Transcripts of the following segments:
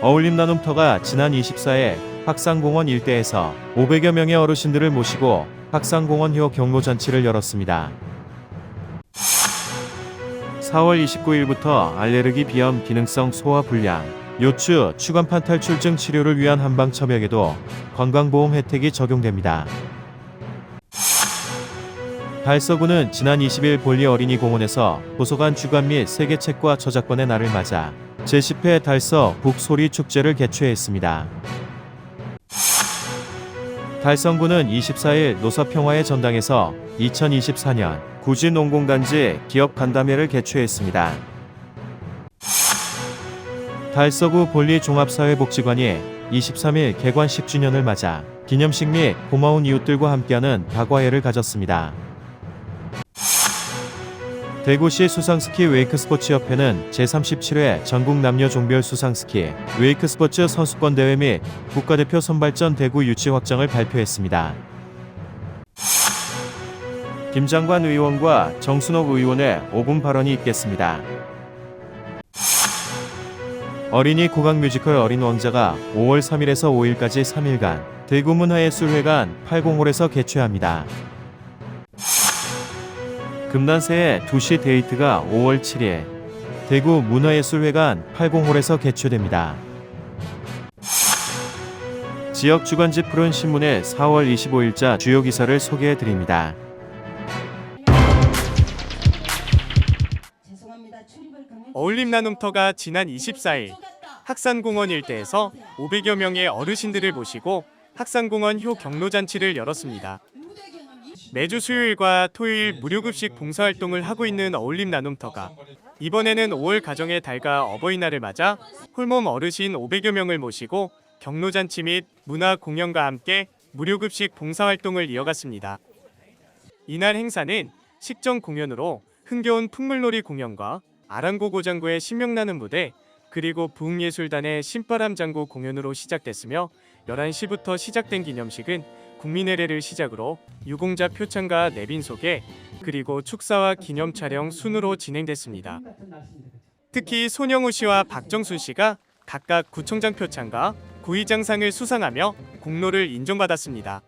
어울림 나눔터가 지난 24일 학상공원 일대에서 500여 명의 어르신들을 모시고 학상공원효 경로잔치를 열었습니다. 4월 29일부터 알레르기 비염 기능성 소화불량, 요추, 추간판 탈출증 치료를 위한 한방첨약에도 건강보험 혜택이 적용됩니다. 달서구는 지난 20일 볼리 어린이공원에서 도서관 주간 및 세계책과 저작권의 날을 맞아 제10회 달서 북소리 축제를 개최했습니다. 달성구는 24일 노사평화의 전당에서 2024년 구진농공단지 기업 간담회를 개최했습니다. 달서구 볼리 종합사회복지관이 23일 개관 10주년을 맞아 기념식 및 고마운 이웃들과 함께하는 다과회를 가졌습니다. 대구시 수상스키 웨이크스포츠협회는 제37회 전국 남녀 종별 수상스키 웨이크스포츠 선수권대회 및 국가대표 선발전 대구 유치 확정을 발표했습니다. 김장관 의원과 정순옥 의원의 5분 발언이 있겠습니다. 어린이 국악 뮤지컬 어린 왕자가 5월 3일에서 5일까지 3일간 대구문화예술회관 8공홀에서 개최합니다. 금난새의 2시 데이트가 5월 7일 대구 문화예술회관 8공홀에서 개최됩니다. 지역 주간지 푸른 신문의 4월 25일자 주요 기사를 소개해드립니다. 어울림 나눔터가 지난 24일 학산공원 일대에서 500여 명의 어르신들을 모시고 학산공원 효 경로잔치를 열었습니다. 매주 수요일과 토요일 무료급식 봉사활동을 하고 있는 어울림 나눔터가 이번에는 5월 가정의 달과 어버이날을 맞아 홀몸 어르신 500여 명을 모시고 경로잔치 및 문화 공연과 함께 무료급식 봉사활동을 이어갔습니다. 이날 행사는 식전 공연으로 흥겨운 풍물놀이 공연과 아랑고 고장구의 신명나는 무대 그리고 부흥예술단의 신바람장구 공연으로 시작됐으며 11시부터 시작된 기념식은 국민의례를 시작으로 유공자 표창과 내빈 소개 그리고 축사와 기념 촬영 순으로 진행됐습니다. 특히 손영우 씨와 박정순 씨가 각각 구청장 표창과 구의장상을 수상하며 공로를 인정받았습니다.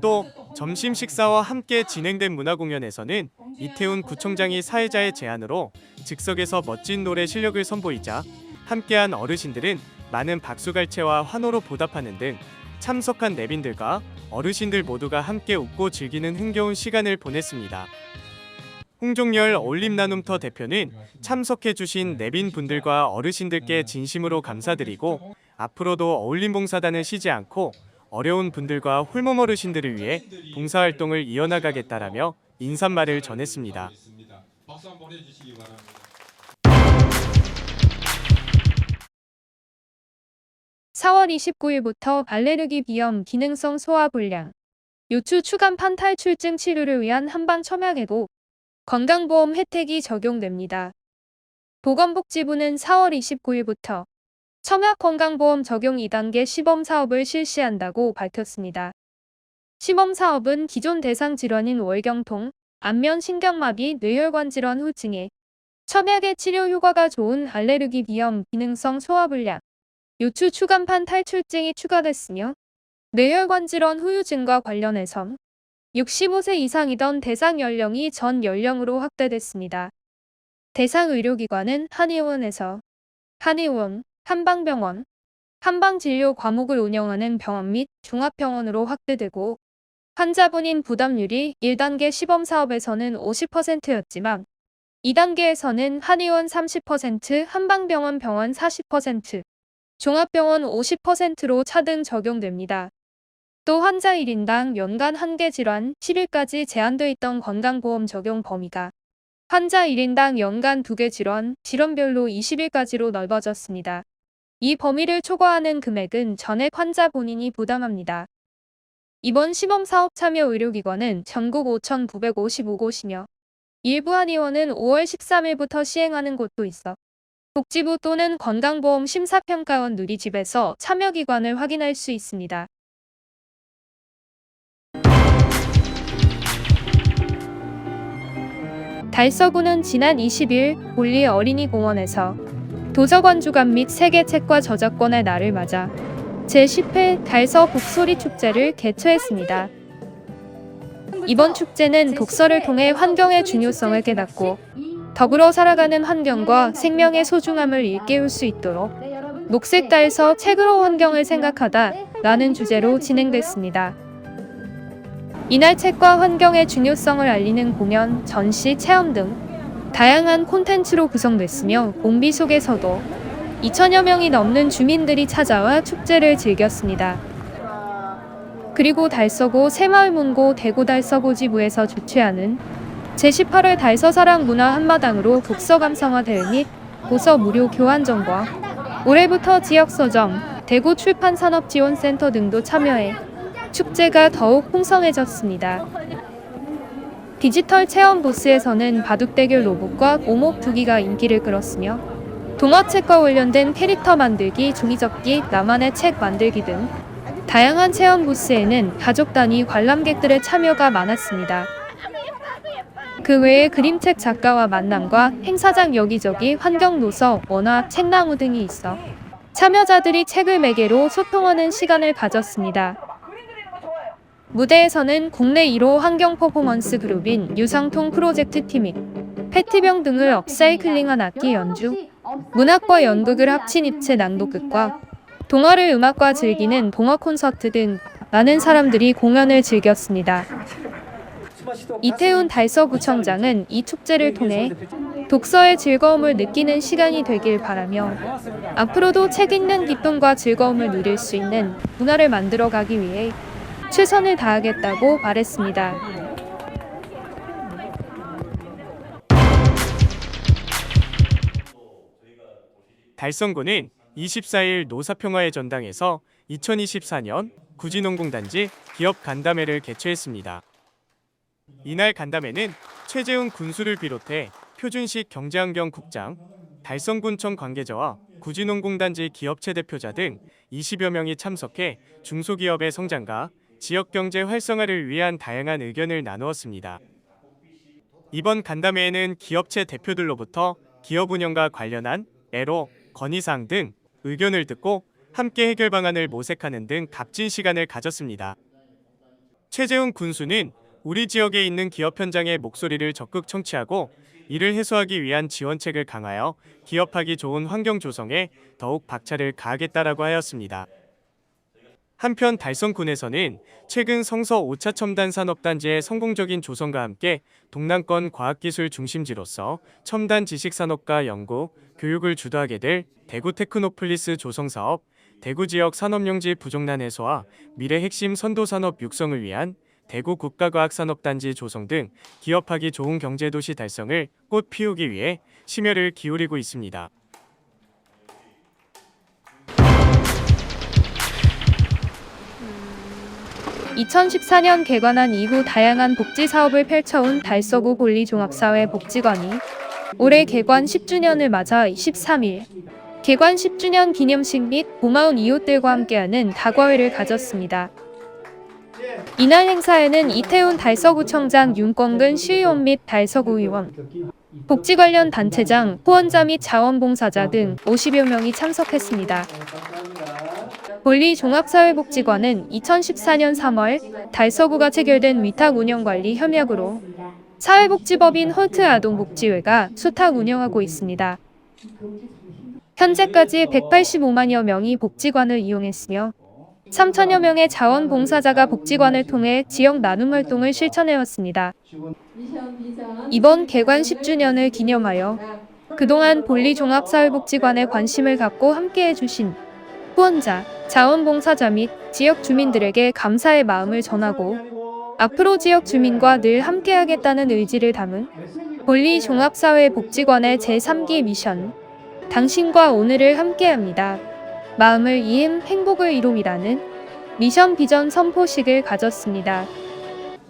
또 점심 식사와 함께 진행된 문화공연에서는 이태훈 구청장이 사회자의 제안으로 즉석에서 멋진 노래 실력을 선보이자 함께한 어르신들은 많은 박수갈채와 환호로 보답하는 등 참석한 내빈들과 어르신들 모두가 함께 웃고 즐기는 흥겨운 시간을 보냈습니다. 홍종열 어울림 나눔터 대표는 참석해주신 내빈분들과 어르신들께 진심으로 감사드리고 앞으로도 어울림 봉사단은 쉬지 않고 어려운 분들과 홀몸 어르신들을 위해 봉사활동을 이어나가겠다라며 인사말을 전했습니다. 박수 한번 해주시기 바랍니다. 4월 29일부터 알레르기 비염 기능성 소화불량, 요추 추간판 탈출증 치료를 위한 한방첨약에도 건강보험 혜택이 적용됩니다. 보건복지부는 4월 29일부터 첨약건강보험 적용 2단계 시범사업을 실시한다고 밝혔습니다. 시범사업은 기존 대상 질환인 월경통, 안면 신경마비, 뇌혈관 질환 후증에 첨약의 치료 효과가 좋은 알레르기 비염 기능성 소화불량, 요추 추간판 탈출증이 추가됐으며 뇌혈관 질환 후유증과 관련해선 65세 이상이던 대상 연령이 전 연령으로 확대됐습니다. 대상 의료기관은 한의원에서 한의원, 한방병원, 한방진료 과목을 운영하는 병원 및 종합병원으로 확대되고 환자분인 부담률이 1단계 시범사업에서는 50%였지만 2단계에서는 한의원 30%, 한방병원 병원 40%, 종합병원 50%로 차등 적용됩니다. 또 환자 1인당 연간 1개 질환 10일까지 제한돼 있던 건강보험 적용 범위가 환자 1인당 연간 2개 질환, 질환별로 20일까지로 넓어졌습니다. 이 범위를 초과하는 금액은 전액 환자 본인이 부담합니다. 이번 시범사업 참여 의료기관은 전국 5,955곳이며 일부 한의원은 5월 13일부터 시행하는 곳도 있어 복지부 또는 건강보험 심사평가원 누리집에서 참여기관을 확인할 수 있습니다. 달서구는 지난 20일 볼리 어린이공원에서 도서관 주간 및 세계 책과 저작권의 날을 맞아 제10회 달서 북소리 축제를 개최했습니다. 이번 축제는 독서를 통해 환경의 중요성을 깨닫고 더불어 살아가는 환경과 생명의 소중함을 일깨울 수 있도록 녹색 달서 책으로 환경을 생각하다 라는 주제로 진행됐습니다. 이날 책과 환경의 중요성을 알리는 공연, 전시, 체험 등 다양한 콘텐츠로 구성됐으며 공비 속에서도 2천여 명이 넘는 주민들이 찾아와 축제를 즐겼습니다. 그리고 달서구 새마을문고 대구 달서고지부에서 주최하는 제18회 달서사랑 문화 한마당으로 독서 감상화 대회 및 도서 무료 교환전과 올해부터 지역서점, 대구 출판산업지원센터 등도 참여해 축제가 더욱 풍성해졌습니다. 디지털 체험 부스에서는 바둑대결 로봇과 오목 두기가 인기를 끌었으며 동화책과 관련된 캐릭터 만들기, 종이접기, 나만의 책 만들기 등 다양한 체험 부스에는 가족 단위 관람객들의 참여가 많았습니다. 그 외에 그림책 작가와 만남과 행사장 여기저기 환경노서, 원화, 책나무 등이 있어 참여자들이 책을 매개로 소통하는 시간을 가졌습니다. 무대에서는 국내 1호 환경 퍼포먼스 그룹인 유상통 프로젝트 팀이 페트병 등을 업사이클링한 악기 연주, 문학과 연극을 합친 입체 낭독극과 동화를 음악과 즐기는 동화 콘서트 등 많은 사람들이 공연을 즐겼습니다. 이태훈 달서구청장은 이 축제를 통해 독서의 즐거움을 느끼는 시간이 되길 바라며 앞으로도 책 읽는 기쁨과 즐거움을 누릴 수 있는 문화를 만들어가기 위해 최선을 다하겠다고 말했습니다. 달성구는 24일 노사평화의 전당에서 2024년 구진농공단지 기업 간담회를 개최했습니다. 이날 간담회는 최재훈 군수를 비롯해 표준식 경제환경국장, 달성군청 관계자와 구진농공단지 기업체 대표자 등 20여 명이 참석해 중소기업의 성장과 지역경제 활성화를 위한 다양한 의견을 나누었습니다. 이번 간담회에는 기업체 대표들로부터 기업 운영과 관련한 애로, 건의사항 등 의견을 듣고 함께 해결 방안을 모색하는 등 값진 시간을 가졌습니다. 최재훈 군수는 우리 지역에 있는 기업 현장의 목소리를 적극 청취하고 이를 해소하기 위한 지원책을 강화하여 기업하기 좋은 환경 조성에 더욱 박차를 가하겠다라고 하였습니다. 한편 달성군에서는 최근 성서 5차 첨단 산업단지의 성공적인 조성과 함께 동남권 과학기술 중심지로서 첨단 지식산업과 연구, 교육을 주도하게 될 대구 테크노폴리스 조성사업, 대구 지역 산업용지 부족난 해소와 미래 핵심 선도산업 육성을 위한 대구 국가과학산업단지 조성 등 기업하기 좋은 경제도시 달성을 꽃 피우기 위해 심혈을 기울이고 있습니다. (2014년) 개관한 이후 다양한 복지 사업을 펼쳐온 달서구 볼리종합사회복지관이 올해 개관 10주년을 맞아 13일 개관 10주년 기념식 및 고마운 이웃들과 함께하는 다과회를 가졌습니다. 이날 행사에는 이태훈 달서구청장, 윤권근 시의원 및 달서구 의원, 복지 관련 단체장, 후원자 및 자원봉사자 등 50여 명이 참석했습니다. 볼리종합사회복지관은 2014년 3월 달서구가 체결된 위탁 운영관리 협약으로 사회복지법인 홀트 아동복지회가 수탁 운영하고 있습니다. 현재까지 185만여 명이 복지관을 이용했으며 3천여 명의 자원봉사자가 복지관을 통해 지역 나눔 활동을 실천해왔습니다. 이번 개관 10주년을 기념하여 그동안 볼리종합사회복지관에 관심을 갖고 함께해 주신 후원자, 자원봉사자 및 지역 주민들에게 감사의 마음을 전하고 앞으로 지역 주민과 늘 함께하겠다는 의지를 담은 볼리종합사회복지관의 제3기 미션, 당신과 오늘을 함께합니다. 마음을 이음 행복을 이룸이라는 미션 비전 선포식을 가졌습니다.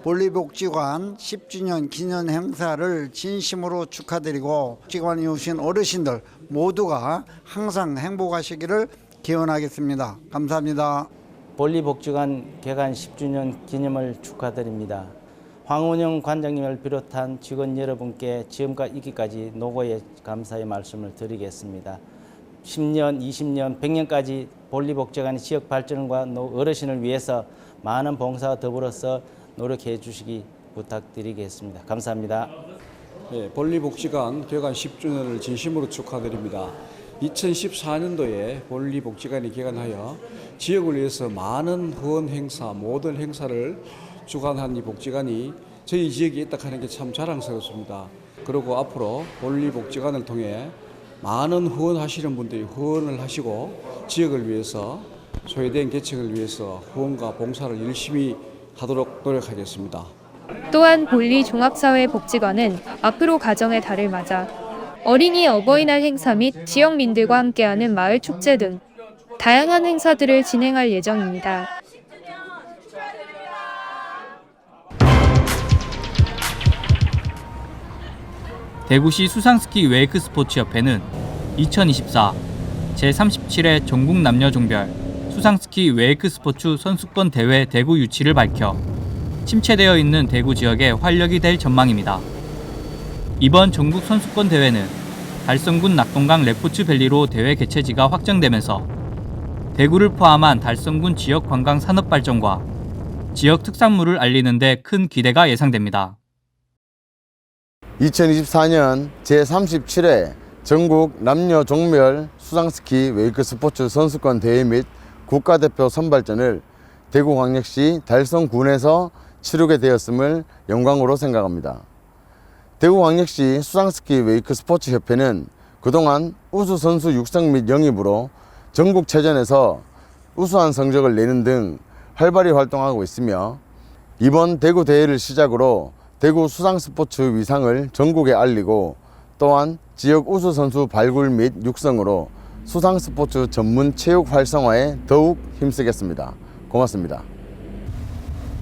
볼리복지관 10주년 기념 행사를 진심으로 축하드리고 복지관에 오신 어르신들 모두가 항상 행복하시기를 기원하겠습니다. 감사합니다. 볼리복지관 개관 10주년 기념을 축하드립니다. 황운영 관장님을 비롯한 직원 여러분께 지금과 이기까지 노고에 감사의 말씀을 드리겠습니다. 10년, 20년, 100년까지 볼리복지관의 지역 발전과 어르신을 위해서 많은 봉사와 더불어서 노력해 주시기 부탁드리겠습니다. 감사합니다. 네, 볼리복지관 개관 10주년을 진심으로 축하드립니다. 2014년도에 볼리복지관이 개관하여 지역을 위해서 많은 후원 행사, 모든 행사를 주관한 이 복지관이 저희 지역에 있다 하는 게 참 자랑스럽습니다. 그리고 앞으로 볼리복지관을 통해 많은 후원하시는 분들이 후원을 하시고 지역을 위해서 소외된 계층을 위해서 후원과 봉사를 열심히 하도록 노력하겠습니다. 또한 볼리 종합사회복지관은 앞으로 가정의 달을 맞아 어린이 어버이날 행사 및 지역민들과 함께하는 마을 축제 등 다양한 행사들을 진행할 예정입니다. 대구시 수상스키 웨이크 스포츠협회는 2024 제37회 전국 남녀종별 수상스키 웨이크 스포츠 선수권 대회 대구 유치를 밝혀 침체되어 있는 대구 지역에 활력이 될 전망입니다. 이번 전국 선수권 대회는 달성군 낙동강 레포츠밸리로 대회 개최지가 확정되면서 대구를 포함한 달성군 지역 관광 산업 발전과 지역 특산물을 알리는 데 큰 기대가 예상됩니다. 2024년 제37회 전국 남녀 종별 수상스키 웨이크 스포츠 선수권 대회 및 국가대표 선발전을 대구광역시 달성군에서 치르게 되었음을 영광으로 생각합니다. 대구광역시 수상스키 웨이크 스포츠 협회는 그동안 우수 선수 육성 및 영입으로 전국체전에서 우수한 성적을 내는 등 활발히 활동하고 있으며 이번 대구 대회를 시작으로 대구 수상스포츠 위상을 전국에 알리고 또한 지역 우수 선수 발굴 및 육성으로 수상스포츠 전문 체육 활성화에 더욱 힘쓰겠습니다. 고맙습니다.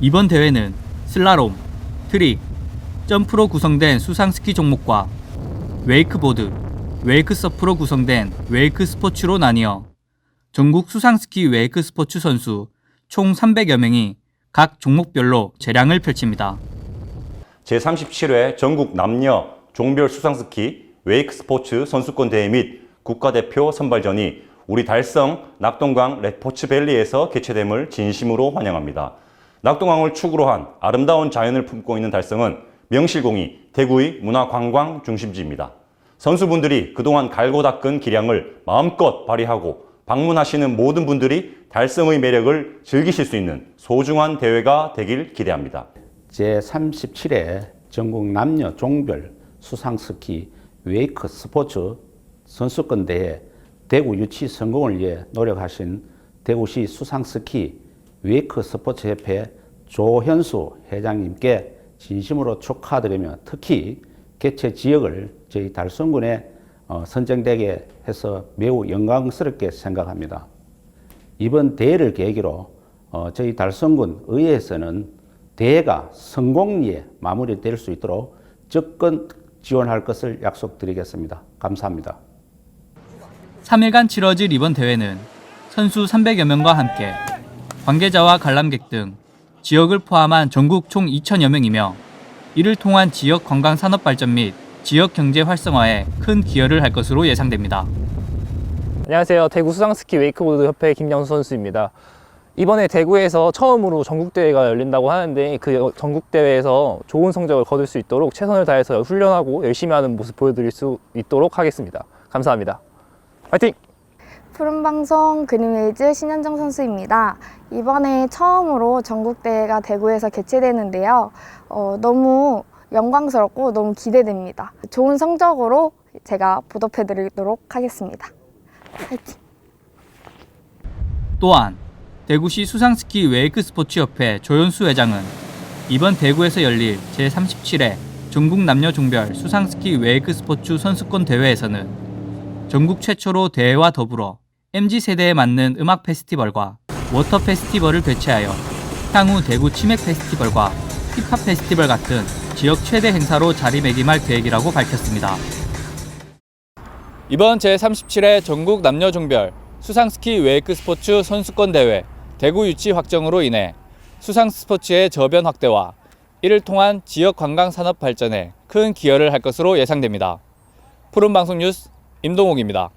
이번 대회는 슬라롬, 트릭, 점프로 구성된 수상스키 종목과 웨이크보드, 웨이크서프로 구성된 웨이크 스포츠로 나뉘어 전국 수상스키 웨이크 스포츠 선수 총 300여 명이 각 종목별로 재량을 펼칩니다. 제37회 전국 남녀 종별 수상스키 웨이크 스포츠 선수권 대회 및 국가대표 선발전이 우리 달성 낙동강 레포츠밸리에서 개최됨을 진심으로 환영합니다. 낙동강을 축으로 한 아름다운 자연을 품고 있는 달성은 명실공히 대구의 문화관광 중심지입니다. 선수분들이 그동안 갈고 닦은 기량을 마음껏 발휘하고 방문하시는 모든 분들이 달성의 매력을 즐기실 수 있는 소중한 대회가 되길 기대합니다. 제37회 전국 남녀 종별 수상스키 웨이크 스포츠 선수권 대회 대구 유치 성공을 위해 노력하신 대구시 수상스키 웨이크 스포츠협회 조현수 회장님께 진심으로 축하드리며 특히 개최 지역을 저희 달성군에 선정되게 해서 매우 영광스럽게 생각합니다. 이번 대회를 계기로 저희 달성군 의회에서는 대회가 성공리에 마무리될 수 있도록 적극 지원할 것을 약속드리겠습니다. 감사합니다. 3일간 치러질 이번 대회는 선수 300여 명과 함께 관계자와 관람객 등 지역을 포함한 전국 총 2,000여 명이며 이를 통한 지역 관광 산업 발전 및 지역 경제 활성화에 큰 기여를 할 것으로 예상됩니다. 안녕하세요. 대구 수상스키 웨이크보드 협회 김영수 선수입니다. 이번에 대구에서 처음으로 전국대회가 열린다고 하는데 그 전국대회에서 좋은 성적을 거둘 수 있도록 최선을 다해서 훈련하고 열심히 하는 모습 보여드릴 수 있도록 하겠습니다. 감사합니다. 화이팅! 푸른방송 그린웨이즈 신현정 선수입니다. 이번에 처음으로 전국대회가 대구에서 개최되는데요. 너무 영광스럽고 너무 기대됩니다. 좋은 성적으로 제가 보답해드리도록 하겠습니다. 화이팅! 또한 대구시 수상스키 웨이크 스포츠협회 조현수 회장은 이번 대구에서 열릴 제37회 전국 남녀 종별 수상스키 웨이크 스포츠 선수권 대회에서는 전국 최초로 대회와 더불어 MZ세대에 맞는 음악 페스티벌과 워터 페스티벌을 개최하여 향후 대구 치맥 페스티벌과 힙합 페스티벌 같은 지역 최대 행사로 자리매김할 계획이라고 밝혔습니다. 이번 제37회 전국 남녀 종별 수상스키 웨이크 스포츠 선수권 대회 대구 유치 확정으로 인해 수상 스포츠의 저변 확대와 이를 통한 지역 관광 산업 발전에 큰 기여를 할 것으로 예상됩니다. 푸른방송 뉴스 임동욱입니다.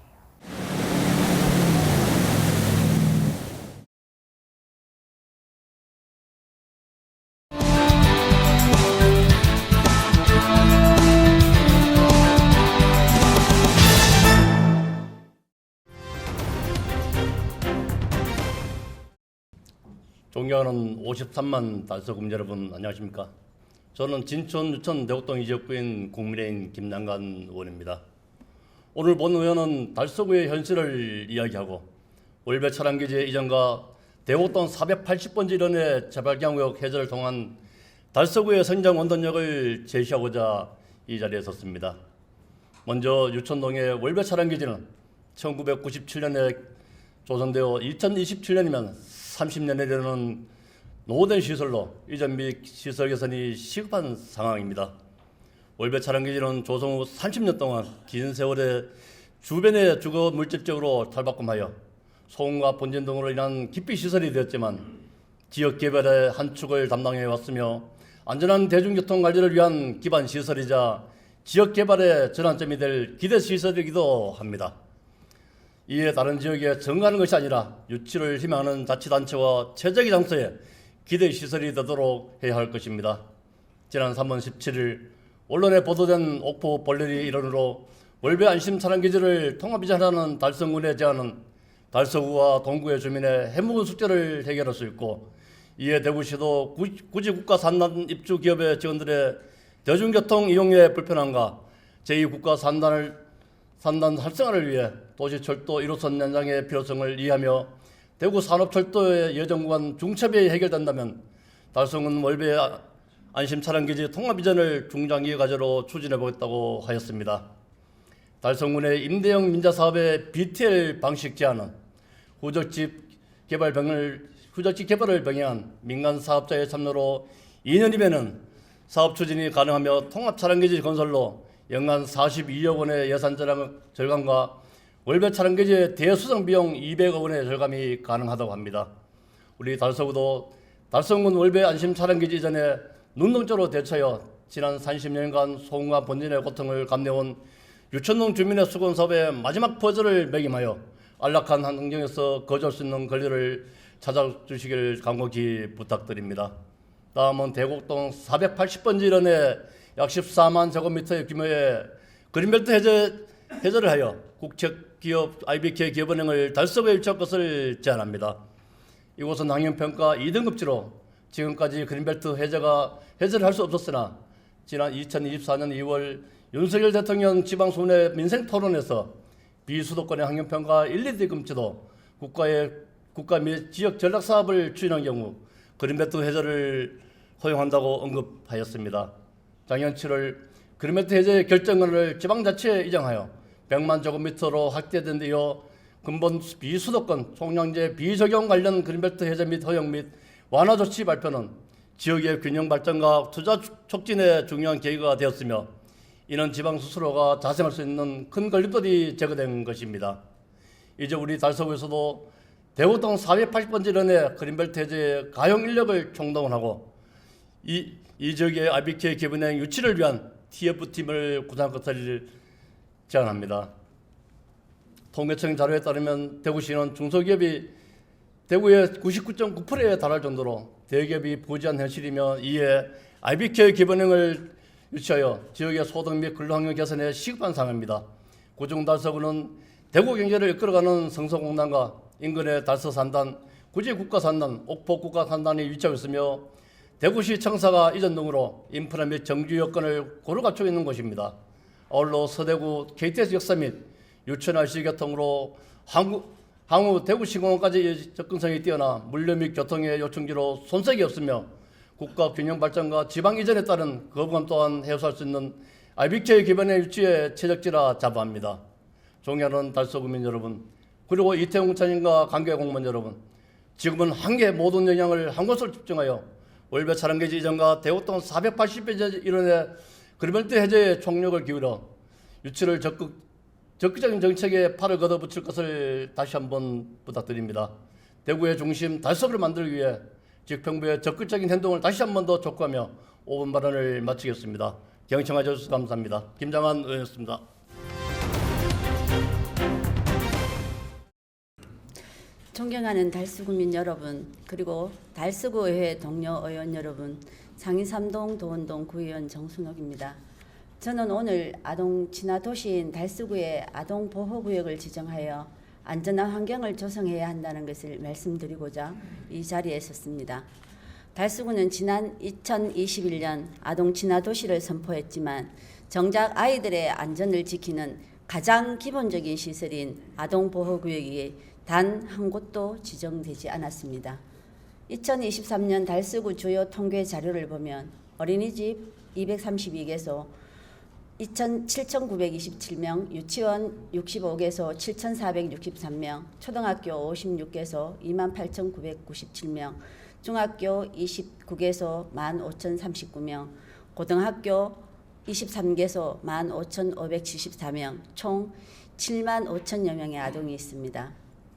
존경하는 53만 달서구민 여러분 안녕하십니까? 저는 진천, 유천, 대곡동 이지역구인 국민의힘 김남관 의원입니다. 오늘 본 의원은 달서구의 현실을 이야기하고 월배 차량기지 이전과 대곡동 480번지 일원의 재발견구역 해제를 통한 달서구의 성장 원동력을 제시하고자 이 자리에 섰습니다. 먼저 유천동의 월배 차량기지는 1997년에 조성되어 2027년이면 30년에 이르는 노후된 시설로 이전 및 시설 개선이 시급한 상황입니다. 월배 차량기지는 조성 후 30년 동안 긴 세월의 주변의 주거 물질적으로 탈바꿈하여 소음과 본진 등으로 인한 기피 시설이 되었지만 지역 개발의 한 축을 담당해 왔으며 안전한 대중교통 관리를 위한 기반 시설이자 지역 개발의 전환점이 될 기대 시설이기도 합니다. 이에 다른 지역에 증가하는 것이 아니라 유치를 희망하는 자치단체와 최적의 장소에 기대 시설이 되도록 해야 할 것입니다. 지난 3월 17일 언론에 보도된 옥포 볼일이 일원으로 월배 안심 차량기지를 통합이전하는 달성군의 제안은 달서구와 동구의 주민의 해묵은 숙제를 해결할 수 있고 이에 대구시도 굳이 국가 산단 입주 기업의 직원들의 대중교통 이용의 불편함과 제2국가 산단 활성화를 위해 도시철도 1호선 연장의 필요성을 이해하며 대구 산업철도의 예정 구간 중첩이 해결된다면 달성군 월배 안심 차량기지 통합 이전을 중장기 과제로 추진해 보겠다고 하였습니다. 달성군의 임대형 민자 사업의 BTL 방식 제안은 후적지 개발을 병행한 민간 사업자의 참여로 2년이면은 사업 추진이 가능하며 통합 차량기지 건설로 연간 42억 원의 예산 절감과 월배 차량기지의 대수정 비용 200억 원의 절감이 가능하다고 합니다. 우리 달서구도 달성군 월배 안심 차량기지 이전에 눈동자로 대처하여 지난 30년간 소음과 본진의 고통을 감내온 유천동 주민의 수건 사업의 마지막 퍼즐을 매김하여 안락한 환경에서 거주할 수 있는 권리를 찾아주시길 간곡히 부탁드립니다. 다음은 대곡동 480번지 일원의 약 14만 제곱미터의 규모의 그린벨트 해제를 하여 국책기업 IBK 기업은행을 달서구에 유치할 것을 제안합니다. 이곳은 환경평가 2등급지로 지금까지 그린벨트 해제를 할 수 없었으나 지난 2024년 2월 윤석열 대통령 지방소내 민생토론에서 비수도권의 환경평가 1, 2등급지도 국가 및 지역 전략사업을 추진한 경우 그린벨트 해제를 허용한다고 언급하였습니다. 작년 7월 그린벨트 해제 결정권을 지방자치에 이정하여 100만 제곱미터로 확대된 데 이어 근본 비수도권 총량제 비적용 관련 그린벨트 해제 및 허용 및 완화 조치 발표는 지역의 균형 발전과 투자 촉진에 중요한 계기가 되었으며 이는 지방 스스로가 자생할 수 있는 큰 걸림돌이 제거된 것입니다. 이제 우리 달서구에서도 대곡동 480번지 일원의 그린벨트 해제에 가용 인력을 총동원 하고 이 지역의 IBK 기업은행 유치를 위한 TF팀을 구성할 것을 제안합니다. 통계청 자료에 따르면 대구시는 중소기업이 대구의 99.9%에 달할 정도로 대기업이 부재한 현실이며 이에 IBK 기업은행을 유치하여 지역의 소득 및 근로환경 개선에 시급한 상황입니다. 고중 달서구는 대구 경제를 이끌어가는 성서공단과 인근의 달서산단, 구지 국가산단, 옥포 국가산단이 위치하고 있으며 대구시 청사가 이전 등으로 인프라 및 정규 여건을 고루 갖추고 있는 곳입니다. 아울러 서대구 KTX 역사 및 유천 RC 교통으로 항우 대구시공항까지 접근성이 뛰어나 물류 및 교통의 요충지로 손색이 없으며 국가 균형 발전과 지방 이전에 따른 거부감 또한 해소할 수 있는 IBK 기반의 유치에 최적지라 자부합니다. 존경하는 달서구민 여러분, 그리고 이태용 차장님과 관계 공무원 여러분, 지금은 한계 모든 영향을 한 곳으로 집중하여 월배 차량기지 이전과 대곡동 480배 일원의 그린벨트 해제에 총력을 기울여 유치를 적극적인 정책에 팔을 걷어붙일 것을 다시 한번 부탁드립니다. 대구의 중심 달서구를 만들기 위해 지역정부의 적극적인 행동을 다시 한 번 더 촉구하며 5분 발언을 마치겠습니다. 경청해 주셔서 감사합니다. 김장한 의원이었습니다. 존경하는 달서구민 여러분, 그리고 달서구의회 동료 의원 여러분, 상인 3동 도원동 구의원 정순옥입니다. 저는 오늘 아동 친화 도시인 달서구의 아동 보호구역을 지정하여 안전한 환경을 조성해야 한다는 것을 말씀드리고자 이 자리에 섰습니다. 달수구는 지난 2021년 아동 친화 도시를 선포했지만 정작 아이들의 안전을 지키는 가장 기본적인 시설인 아동보호구역이 단 한 곳도 지정되지 않았습니다. 2023년 달수구 주요 통계 자료를 보면 어린이집 232개소 7,927명, 유치원 65개소 7,463명, 초등학교 56개소 28,997명, 중학교 29개소 15,039명, 고등학교 23개소 15,574명, 총 7만 5천여 명의 아동이 있습니다.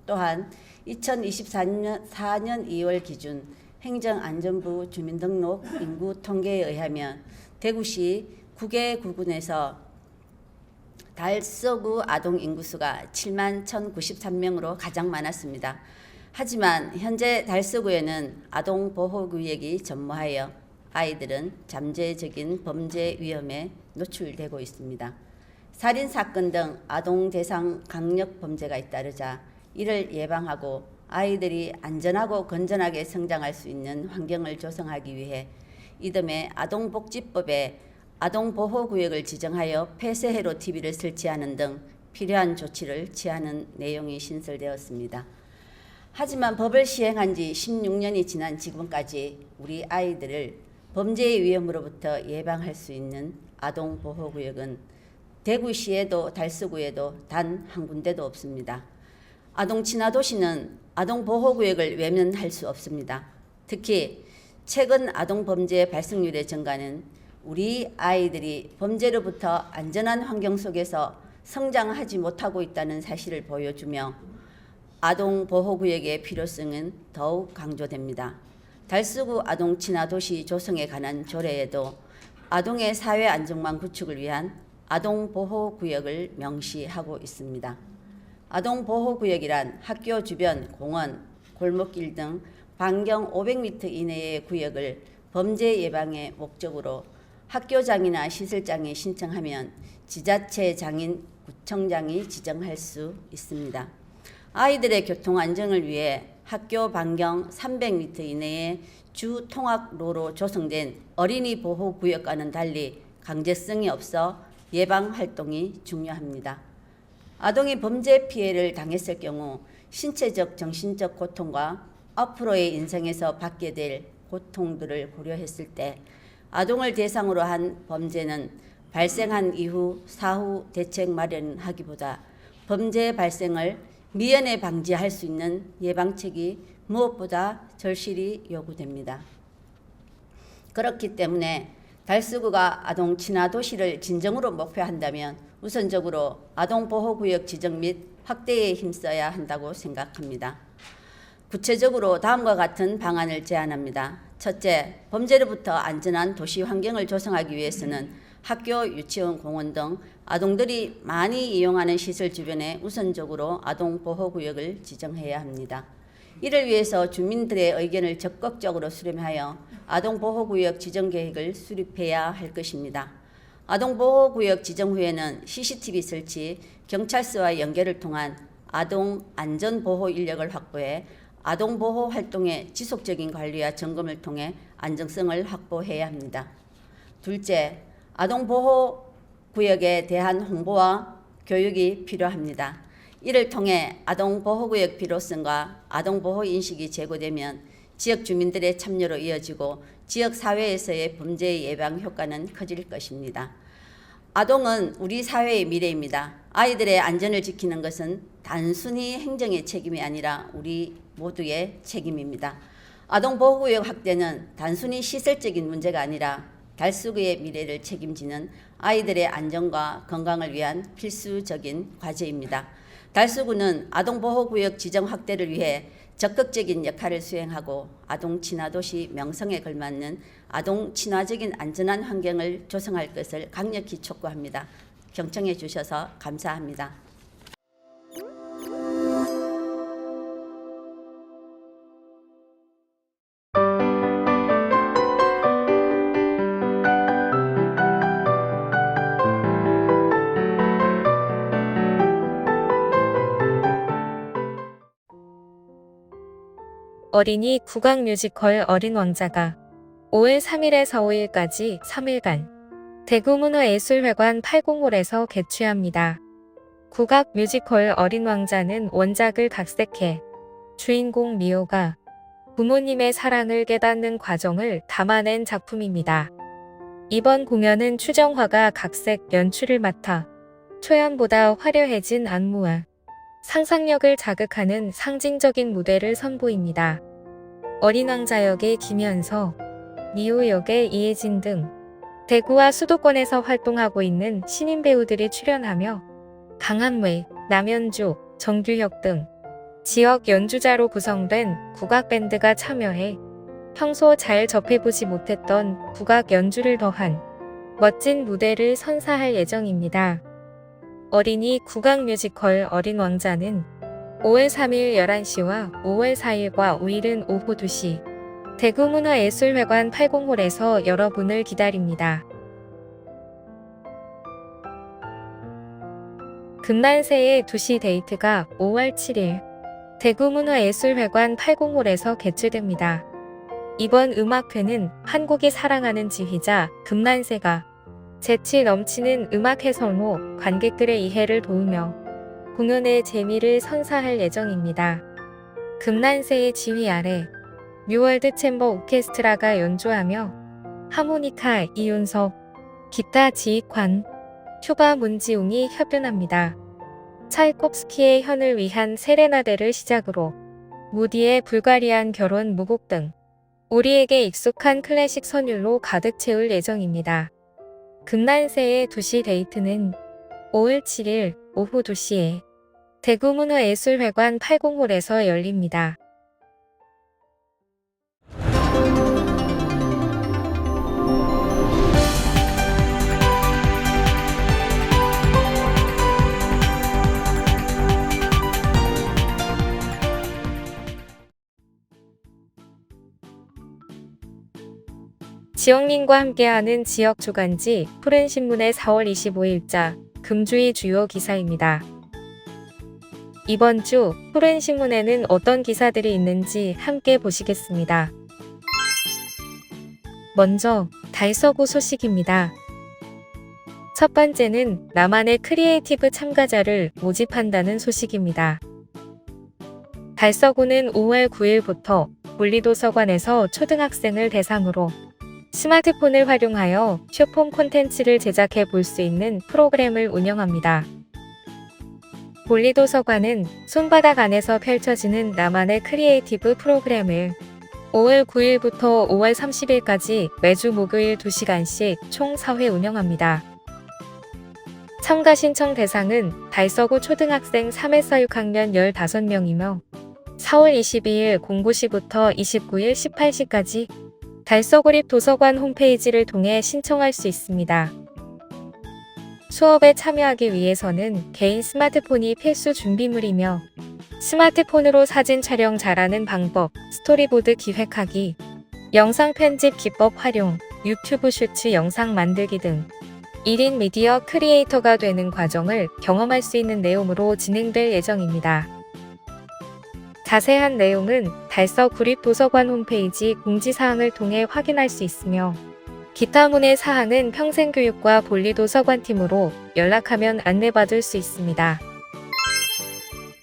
또한 2024년 2월 기준 행정안전부 주민등록 인구 통계에 의하면 대구시 9개 구군에서 달서구 아동 인구수가 7만 1,093명으로 가장 많았습니다. 하지만 현재 달서구에는 아동보호구역이 전무하여 아이들은 잠재적인 범죄 위험에 노출되고 있습니다. 살인사건 등 아동 대상 강력 범죄가 잇따르자 이를 예방하고 아이들이 안전하고 건전하게 성장할 수 있는 환경을 조성하기 위해 이듬해 아동복지법에 아동보호구역을 지정하여 폐쇄회로 TV를 설치하는 등 필요한 조치를 취하는 내용이 신설되었습니다. 하지만 법을 시행한 지 16년이 지난 지금까지 우리 아이들을 범죄의 위험으로부터 예방할 수 있는 아동보호구역은 대구시에도 달서구에도 단 한 군데도 없습니다. 아동친화도시는 아동보호구역을 외면할 수 없습니다. 특히 최근 아동범죄 발생률의 증가는 우리 아이들이 범죄로부터 안전한 환경 속에서 성장하지 못하고 있다는 사실을 보여주며 아동보호구역의 필요성은 더욱 강조됩니다. 달서구 아동친화도시 조성에 관한 조례에도 아동의 사회 안정망 구축을 위한 아동보호구역을 명시하고 있습니다. 아동보호구역이란 학교 주변 공원, 골목길 등 반경 500m 이내의 구역을 범죄 예방의 목적으로 학교장이나 시설장이 신청하면 지자체장인 구청장이 지정할 수 있습니다. 아이들의 교통 안정을 위해 학교 반경 300m 이내에 주 통학로로 조성된 어린이 보호구역과는 달리 강제성이 없어 예방 활동이 중요합니다. 아동이 범죄 피해를 당했을 경우 신체적, 정신적 고통과 앞으로의 인생에서 받게 될 고통들을 고려했을 때 아동을 대상으로 한 범죄는 발생한 이후 사후 대책 마련하기보다 범죄 발생을 미연에 방지할 수 있는 예방책이 무엇보다 절실히 요구됩니다. 그렇기 때문에 달서구가 아동 친화 도시를 진정으로 목표한다면 우선적으로 아동보호구역 지정 및 확대에 힘써야 한다고 생각합니다. 구체적으로 다음과 같은 방안을 제안합니다. 첫째, 범죄로부터 안전한 도시 환경을 조성하기 위해서는 학교, 유치원, 공원 등 아동들이 많이 이용하는 시설 주변에 우선적으로 아동보호구역을 지정해야 합니다. 이를 위해서 주민들의 의견을 적극적으로 수렴하여 아동보호구역 지정계획을 수립해야 할 것입니다. 아동보호구역 지정 후에는 CCTV 설치, 경찰서와 연계를 통한 아동 안전보호 인력을 확보해 아동보호 활동의 지속적인 관리와 점검을 통해 안정성을 확보해야 합니다. 둘째, 아동보호구역에 대한 홍보와 교육이 필요합니다. 이를 통해 아동보호구역 필요성과 아동보호 인식이 제고되면 지역 주민들의 참여로 이어지고 지역 사회에서의 범죄 예방 효과는 커질 것입니다. 아동은 우리 사회의 미래입니다. 아이들의 안전을 지키는 것은 단순히 행정의 책임이 아니라 우리 모두의 책임입니다. 아동보호구역 확대는 단순히 시설적인 문제가 아니라 달서구의 미래를 책임지는 아이들의 안전과 건강을 위한 필수적인 과제입니다. 달서구는 아동보호구역 지정 확대를 위해 적극적인 역할을 수행하고 아동 친화도시 명성에 걸맞는 아동 친화적인 안전한 환경을 조성할 것을 강력히 촉구합니다. 경청해 주셔서 감사합니다. 어린이 국악 뮤지컬 어린 왕자가 5월 3일에서 5일까지 3일간 대구문화예술회관 8공홀에서 개최합니다. 국악 뮤지컬 어린 왕자는 원작을 각색해 주인공 미호가 부모님의 사랑을 깨닫는 과정을 담아낸 작품입니다. 이번 공연은 추정화가 각색 연출을 맡아 초연보다 화려해진 안무와 상상력을 자극하는 상징적인 무대를 선보입니다. 어린 왕자 역의 김현서, 미호 역의 이혜진 등 대구와 수도권에서 활동하고 있는 신인 배우들이 출연하며 강한외, 남현주, 정규혁 등 지역 연주자로 구성된 국악밴드가 참여해 평소 잘 접해보지 못했던 국악 연주를 더한 멋진 무대를 선사할 예정입니다. 어린이 국악 뮤지컬 어린 왕자는 5월 3일 11시와 5월 4일과 5일은 오후 2시 대구문화예술회관 8공홀에서 여러분을 기다립니다. 금난새의 2시 데이트가 5월 7일 대구문화예술회관 8공홀에서 개최됩니다. 이번 음악회는 한국이 사랑하는 지휘자 금난새가 재치 넘치는 음악 해설로 관객들의 이해를 도우며 공연의 재미를 선사할 예정입니다. 금난새의 지휘 아래 뉴월드 챔버 오케스트라가 연주하며 하모니카 이윤석, 기타 지익환, 튜바 문지웅이 협연합니다. 차이콥스키의 현을 위한 세레나데를 시작으로 무디의 불가리안 결혼 무곡 등 우리에게 익숙한 클래식 선율로 가득 채울 예정입니다. 금난새의 2시 데이트는 5월 7일 오후 2시에 대구문화예술회관 8공홀에서 열립니다. 지역민과 함께하는 지역 주간지 푸른신문의 4월 25일자 금주의 주요 기사입니다. 이번 주 푸른신문에는 어떤 기사들이 있는지 함께 보시겠습니다. 먼저 달서구 소식입니다. 첫 번째는 나만의 크리에이티브 참가자를 모집한다는 소식입니다. 달서구는 5월 9일부터 물리도서관에서 초등학생을 대상으로 스마트폰을 활용하여 숏폼 콘텐츠를 제작해 볼 수 있는 프로그램을 운영합니다. 물리도서관은 손바닥 안에서 펼쳐지는 나만의 크리에이티브 프로그램을 5월 9일부터 5월 30일까지 매주 목요일 2시간씩 총 4회 운영합니다. 참가 신청 대상은 달서구 초등학생 3에서 6학년 15명이며 4월 22일 09시부터 29일 18시까지 달서구립 도서관 홈페이지를 통해 신청할 수 있습니다. 수업에 참여하기 위해서는 개인 스마트폰이 필수 준비물이며 스마트폰으로 사진 촬영 잘하는 방법, 스토리보드 기획하기, 영상 편집 기법 활용, 유튜브 슈츠 영상 만들기 등 1인 미디어 크리에이터가 되는 과정을 경험할 수 있는 내용으로 진행될 예정입니다. 자세한 내용은 달서구립도서관 홈페이지 공지사항을 통해 확인할 수 있으며 기타 문의 사항은 평생교육과 볼리도서관팀으로 연락하면 안내받을 수 있습니다.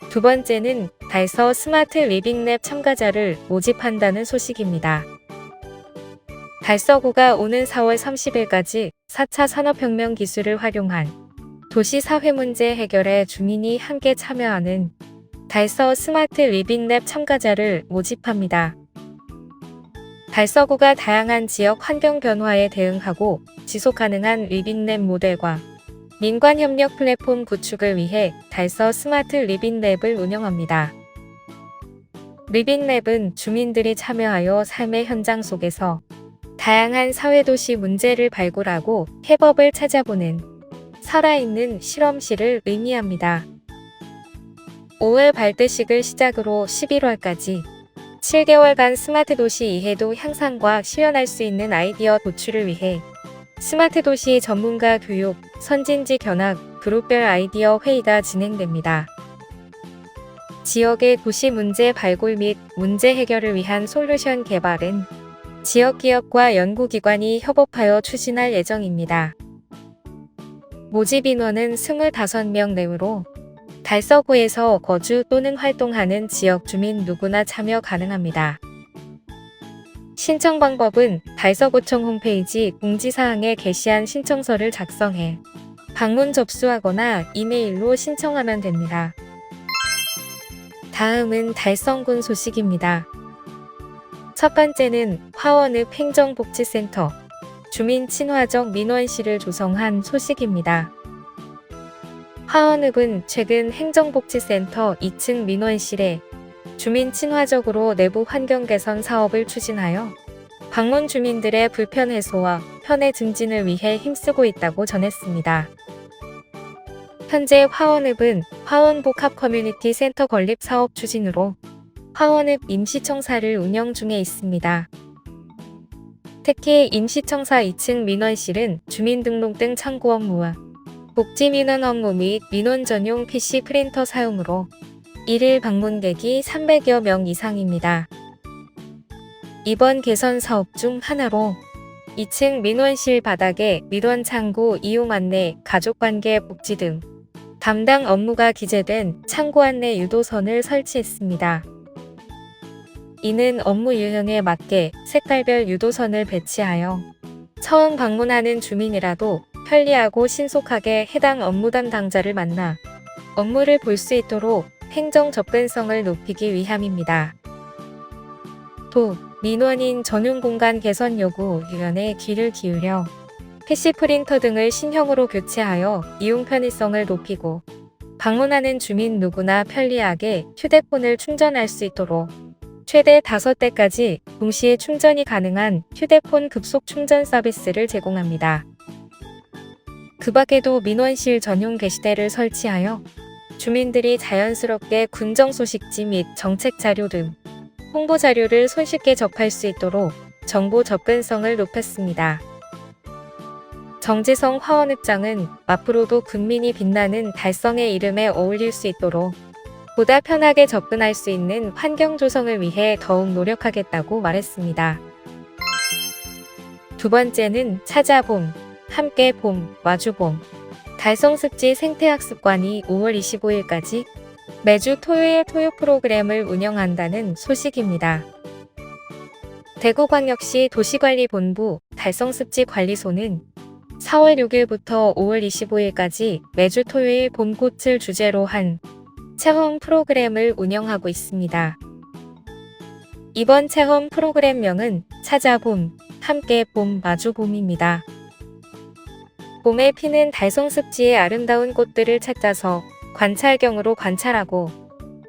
두 번째는 달서 스마트 리빙랩 참가자를 모집한다는 소식입니다. 달서구가 오는 4월 30일까지 4차 산업혁명 기술을 활용한 도시 사회 문제 해결에 주민이 함께 참여하는 달서 스마트 리빙랩 참가자를 모집합니다. 달서구가 다양한 지역 환경 변화에 대응하고 지속가능한 리빙랩 모델과 민관협력 플랫폼 구축을 위해 달서 스마트 리빙랩을 운영합니다. 리빙랩은 주민들이 참여하여 삶의 현장 속에서 다양한 사회도시 문제를 발굴하고 해법을 찾아보는 살아있는 실험실을 의미합니다. 5월 발대식을 시작으로 11월까지 7개월간 스마트 도시 이해도 향상과 실현할 수 있는 아이디어 도출을 위해 스마트 도시 전문가 교육, 선진지 견학, 그룹별 아이디어 회의가 진행됩니다. 지역의 도시 문제 발굴 및 문제 해결을 위한 솔루션 개발은 지역 기업과 연구기관이 협업하여 추진할 예정입니다. 모집 인원은 25명 내외로 달서구에서 거주 또는 활동하는 지역 주민 누구나 참여 가능합니다. 신청 방법은 달서구청 홈페이지 공지사항에 게시한 신청서를 작성해 방문 접수하거나 이메일로 신청하면 됩니다. 다음은 달성군 소식입니다. 첫 번째는 화원읍 행정복지센터 주민 친화적 민원실을 조성한 소식입니다. 화원읍은 최근 행정복지센터 2층 민원실에 주민 친화적으로 내부 환경 개선 사업을 추진하여 방문 주민들의 불편 해소와 편의 증진을 위해 힘쓰고 있다고 전했습니다. 현재 화원읍은 화원복합 커뮤니티 센터 건립 사업 추진으로 화원읍 임시청사를 운영 중에 있습니다. 특히 임시청사 2층 민원실은 주민등록 등 창구 업무와 복지민원 업무 및 민원 전용 PC 프린터 사용으로 일일 방문객이 300여 명 이상입니다. 이번 개선 사업 중 하나로 2층 민원실 바닥에 민원 창구 이용 안내, 가족관계 복지 등 담당 업무가 기재된 창구 안내 유도선을 설치했습니다. 이는 업무 유형에 맞게 색깔별 유도선을 배치하여 처음 방문하는 주민이라도 편리하고 신속하게 해당 업무 담당자를 만나 업무를 볼 수 있도록 행정 접근성을 높이기 위함입니다. 또 민원인 전용 공간 개선 요구 유연에 귀를 기울여 PC 프린터 등을 신형으로 교체하여 이용 편의성을 높이고 방문하는 주민 누구나 편리하게 휴대폰을 충전할 수 있도록 최대 5대까지 동시에 충전이 가능한 휴대폰 급속 충전 서비스를 제공합니다. 그 밖에도 민원실 전용 게시대를 설치하여 주민들이 자연스럽게 군정 소식지 및 정책 자료 등 홍보 자료를 손쉽게 접할 수 있도록 정보 접근성을 높였습니다. 정지성 화원읍장은 앞으로도 군민이 빛나는 달성의 이름에 어울릴 수 있도록 보다 편하게 접근할 수 있는 환경 조성을 위해 더욱 노력하겠다고 말했습니다. 두 번째는 찾아봄, 함께 봄, 마주봄. 달성습지 생태학습관이 5월 25일까지 매주 토요일 토요 프로그램을 운영한다는 소식입니다. 대구광역시 도시관리본부 달성습지관리소는 4월 6일부터 5월 25일까지 매주 토요일 봄꽃을 주제로 한 체험 프로그램을 운영하고 있습니다. 이번 체험 프로그램명은 찾아봄, 함께 봄, 마주봄입니다. 봄에 피는 달성습지의 아름다운 꽃들을 찾아서 관찰경으로 관찰하고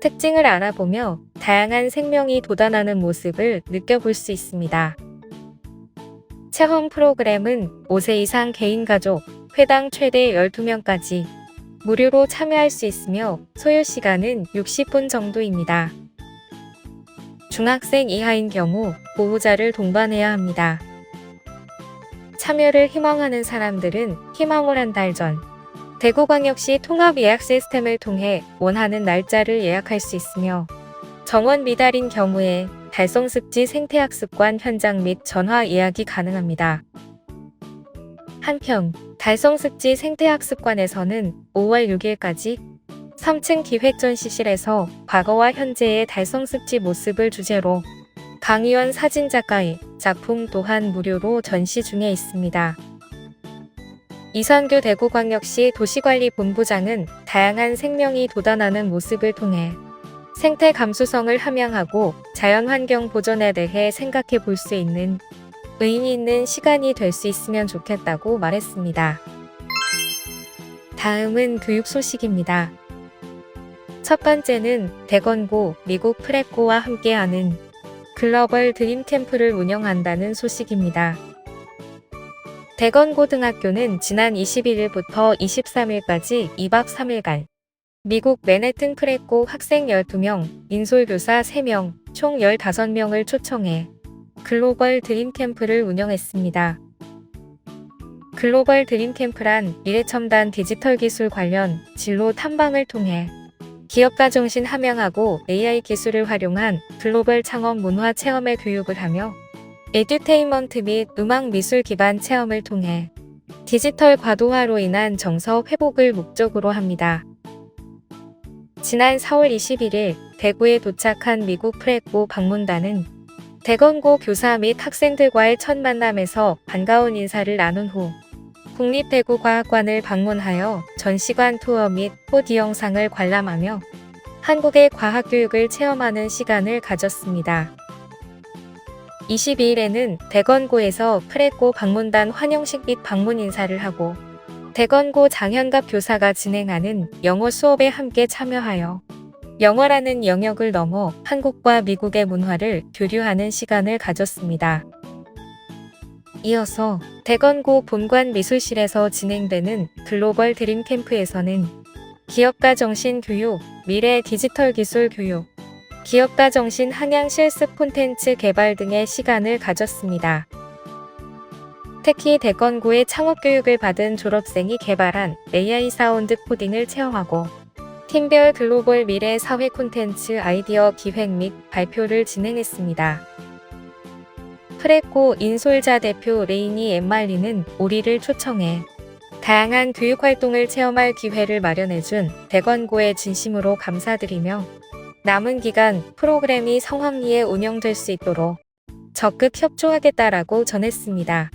특징을 알아보며 다양한 생명이 돋아나는 모습을 느껴볼 수 있습니다. 체험 프로그램은 5세 이상 개인 가족, 회당 최대 12명까지 무료로 참여할 수 있으며 소요 시간은 60분 정도입니다. 중학생 이하인 경우 보호자를 동반해야 합니다. 참여를 희망하는 사람들은 희망을 한 달 전 대구광역시 통합 예약 시스템을 통해 원하는 날짜를 예약할 수 있으며 정원 미달인 경우에 달성습지 생태학습관 현장 및 전화 예약이 가능합니다. 한편 달성습지 생태학습관에서는 5월 6일까지 3층 기획전시실에서 과거와 현재의 달성습지 모습을 주제로 강의원 사진작가의 작품 또한 무료로 전시 중에 있습니다. 이선규 대구광역시 도시관리본부장은 다양한 생명이 돋아나는 모습을 통해 생태 감수성을 함양하고 자연환경 보존에 대해 생각해 볼 수 있는 의미 있는 시간이 될 수 있으면 좋겠다고 말했습니다. 다음은 교육 소식입니다. 첫 번째는 대건고 미국 프랩고와 함께하는 글로벌 드림 캠프를 운영한다는 소식입니다. 대건고등학교는 지난 21일부터 23일까지 2박 3일간 미국 맨해튼 프랩고 학생 12명, 인솔교사 3명, 총 15명을 초청해 글로벌 드림 캠프를 운영했습니다. 글로벌 드림 캠프란 미래첨단 디지털 기술 관련 진로 탐방을 통해 기업가 정신 함양하고 AI 기술을 활용한 글로벌 창업 문화 체험의 교육을 하며 에듀테인먼트 및 음악 미술 기반 체험을 통해 디지털 과도화로 인한 정서 회복을 목적으로 합니다. 지난 4월 21일 대구에 도착한 미국 프레코 방문단은 대건고 교사 및 학생들과의 첫 만남에서 반가운 인사를 나눈 후 국립대구과학관을 방문하여 전시관 투어 및 4D 영상을 관람하며 한국의 과학교육을 체험하는 시간을 가졌습니다. 22일에는 대건고에서 프레코 방문단 환영식 및 방문 인사를 하고 대건고 장현갑 교사가 진행하는 영어 수업에 함께 참여하여 영어라는 영역을 넘어 한국과 미국의 문화를 교류하는 시간을 가졌습니다. 이어서 대건고 본관 미술실에서 진행되는 글로벌 드림 캠프에서는 기업가 정신 교육, 미래 디지털 기술 교육, 기업가 정신 항양 실습 콘텐츠 개발 등의 시간을 가졌습니다. 특히 대건고의 창업교육을 받은 졸업생이 개발한 AI 사운드 코딩을 체험하고 팀별 글로벌 미래 사회 콘텐츠 아이디어 기획 및 발표를 진행했습니다. 프레코 인솔자 대표 레이니 엠말리는 우리를 초청해 다양한 교육활동을 체험할 기회를 마련해준 대건고에 진심으로 감사드리며 남은 기간 프로그램이 성황리에 운영될 수 있도록 적극 협조하겠다라고 전했습니다.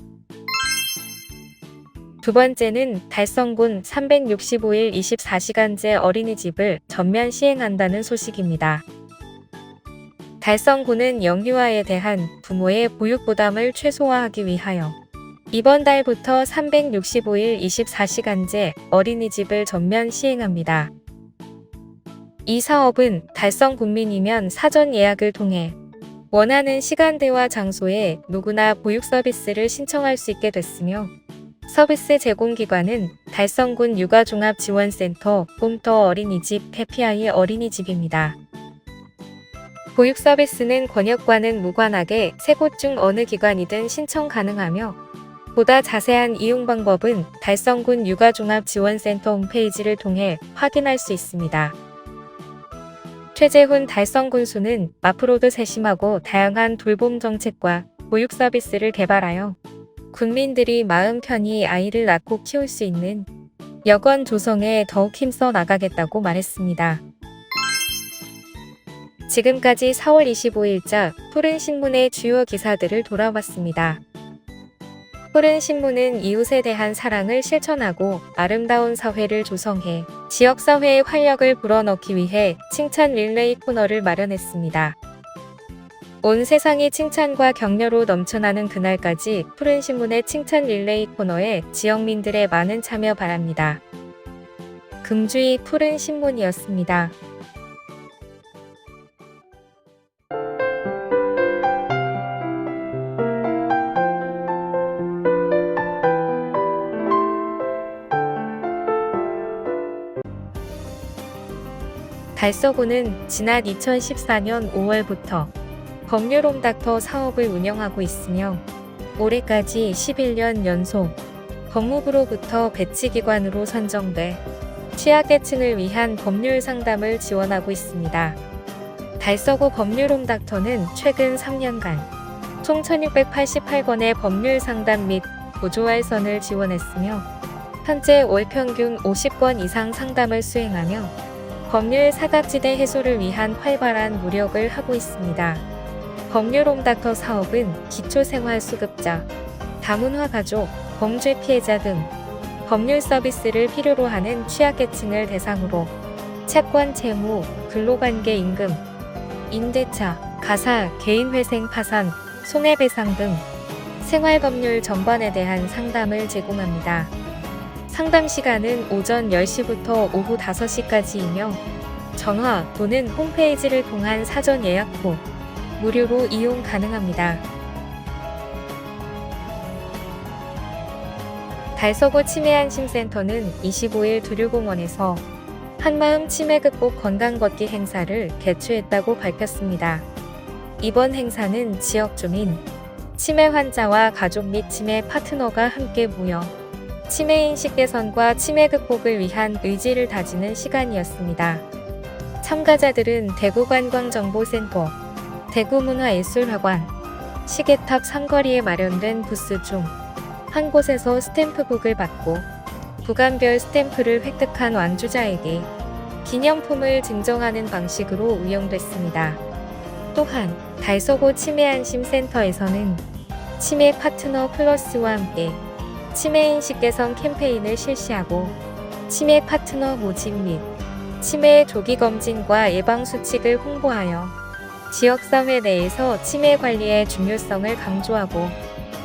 두 번째는 달성군 365일 24시간제 어린이집을 전면 시행한다는 소식입니다. 달성군은 영유아에 대한 부모의 보육 부담을 최소화하기 위하여 이번 달부터 365일 24시간제 어린이집을 전면 시행합니다. 이 사업은 달성 국민이면 사전 예약을 통해 원하는 시간대와 장소에 누구나 보육 서비스를 신청할 수 있게 됐으며 서비스 제공기관은 달성군 육아종합지원센터, 봄터 어린이집, 해피아이 어린이집입니다. 보육 서비스는 권역과는 무관하게 세 곳 중 어느 기관이든 신청 가능하며 보다 자세한 이용 방법은 달성군 육아종합지원센터 홈페이지를 통해 확인할 수 있습니다. 최재훈 달성군수는 앞으로도 세심하고 다양한 돌봄 정책과 보육 서비스를 개발하여 국민들이 마음 편히 아이를 낳고 키울 수 있는 여건 조성에 더욱 힘써 나가겠다고 말했습니다. 지금까지 4월 25일자 푸른신문의 주요 기사들을 돌아봤습니다. 푸른신문은 이웃에 대한 사랑을 실천하고 아름다운 사회를 조성해 지역사회의 활력을 불어넣기 위해 칭찬 릴레이 코너를 마련했습니다. 온 세상이 칭찬과 격려로 넘쳐나는 그날까지 푸른신문의 칭찬 릴레이 코너에 지역민들의 많은 참여 바랍니다. 금주의 푸른신문이었습니다. 달서구는 지난 2014년 5월부터 법률홈닥터 사업을 운영하고 있으며 올해까지 11년 연속 법무부로부터 배치기관으로 선정돼 취약계층을 위한 법률 상담을 지원하고 있습니다. 달서구 법률홈닥터는 최근 3년간 총 1688건의 법률 상담 및 보조알선을 지원했으며 현재 월 평균 50건 이상 상담을 수행하며 법률 사각지대 해소를 위한 활발한 노력을 하고 있습니다. 법률홈닥터 사업은 기초생활수급자, 다문화 가족, 범죄 피해자 등 법률 서비스를 필요로 하는 취약계층을 대상으로 채권 채무, 근로관계 임금, 임대차, 가사, 개인회생 파산, 손해배상 등 생활법률 전반에 대한 상담을 제공합니다. 상담 시간은 오전 10시부터 오후 5시까지이며 전화 또는 홈페이지를 통한 사전 예약 후 무료로 이용 가능합니다. 달서구 치매안심센터는 25일 두류공원에서 한마음 치매 극복 건강 걷기 행사를 개최했다고 밝혔습니다. 이번 행사는 지역 주민, 치매 환자와 가족 및 치매 파트너가 함께 모여 치매인식 개선과 치매 극복을 위한 의지를 다지는 시간이었습니다. 참가자들은 대구관광정보센터, 대구문화예술학원, 시계탑 상거리에 마련된 부스 중 한 곳에서 스탬프북을 받고 구간별 스탬프를 획득한 완주자에게 기념품을 증정하는 방식으로 운영됐습니다. 또한 달서구 치매안심센터에서는 치매 파트너 플러스와 함께 치매인식 개선 캠페인을 실시하고 치매 파트너 모집 및 치매의 조기 검진과 예방 수칙을 홍보하여 지역사회 내에서 치매 관리의 중요성을 강조하고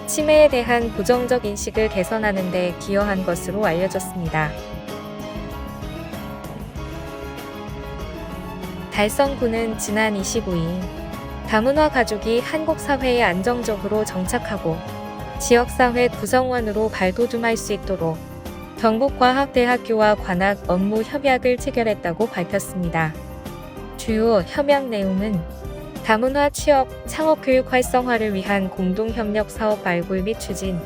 치매에 대한 부정적 인식을 개선하는 데 기여한 것으로 알려졌습니다. 달성군은 지난 25일 다문화 가족이 한국 사회에 안정적으로 정착하고 지역사회 구성원으로 발돋움할 수 있도록 경북과학대학교와 관악 업무 협약을 체결했다고 밝혔습니다. 주요 협약 내용은 다문화 취업, 창업교육 활성화를 위한 공동협력 사업 발굴 및 추진,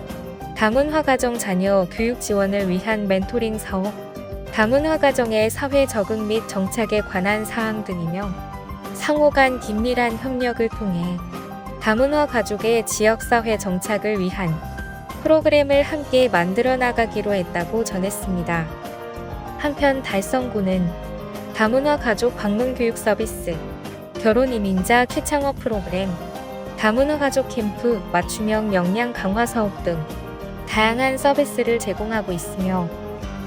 다문화 가정 자녀 교육 지원을 위한 멘토링 사업, 다문화 가정의 사회 적응 및 정착에 관한 사항 등이며 상호 간 긴밀한 협력을 통해 다문화 가족의 지역사회 정착을 위한 프로그램을 함께 만들어 나가기로 했다고 전했습니다. 한편 달성군은 다문화 가족 방문 교육 서비스, 결혼 이민자 취창업 프로그램, 다문화 가족 캠프, 맞춤형 역량 강화 사업 등 다양한 서비스를 제공하고 있으며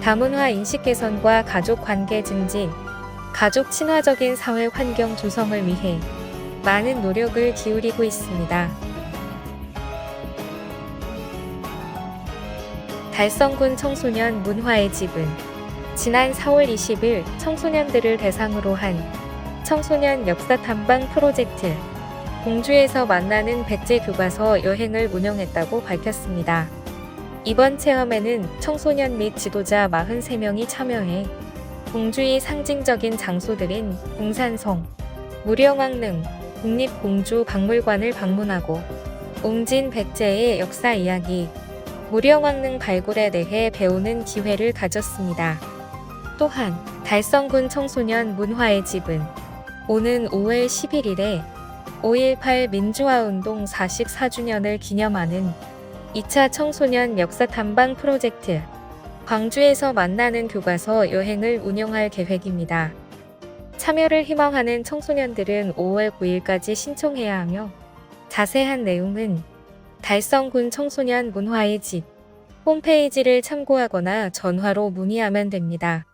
다문화 인식 개선과 가족 관계 증진, 가족 친화적인 사회 환경 조성을 위해 많은 노력을 기울이고 있습니다. 달성군 청소년 문화의 집은 지난 4월 20일 청소년들을 대상으로 한 청소년 역사 탐방 프로젝트 공주에서 만나는 백제 교과서 여행을 운영했다고 밝혔습니다. 이번 체험에는 청소년 및 지도자 43명이 참여해 공주의 상징적인 장소들인 공산성, 무령왕릉, 국립공주박물관을 방문하고 옹진 백제의 역사 이야기, 무령왕릉 발굴에 대해 배우는 기회를 가졌습니다. 또한 달성군 청소년 문화의 집은 오는 5월 11일에 5.18 민주화운동 44주년을 기념하는 2차 청소년 역사 탐방 프로젝트 광주에서 만나는 교과서 여행을 운영할 계획입니다. 참여를 희망하는 청소년들은 5월 9일까지 신청해야 하며 자세한 내용은 달성군 청소년 문화의 집 홈페이지를 참고하거나 전화로 문의하면 됩니다.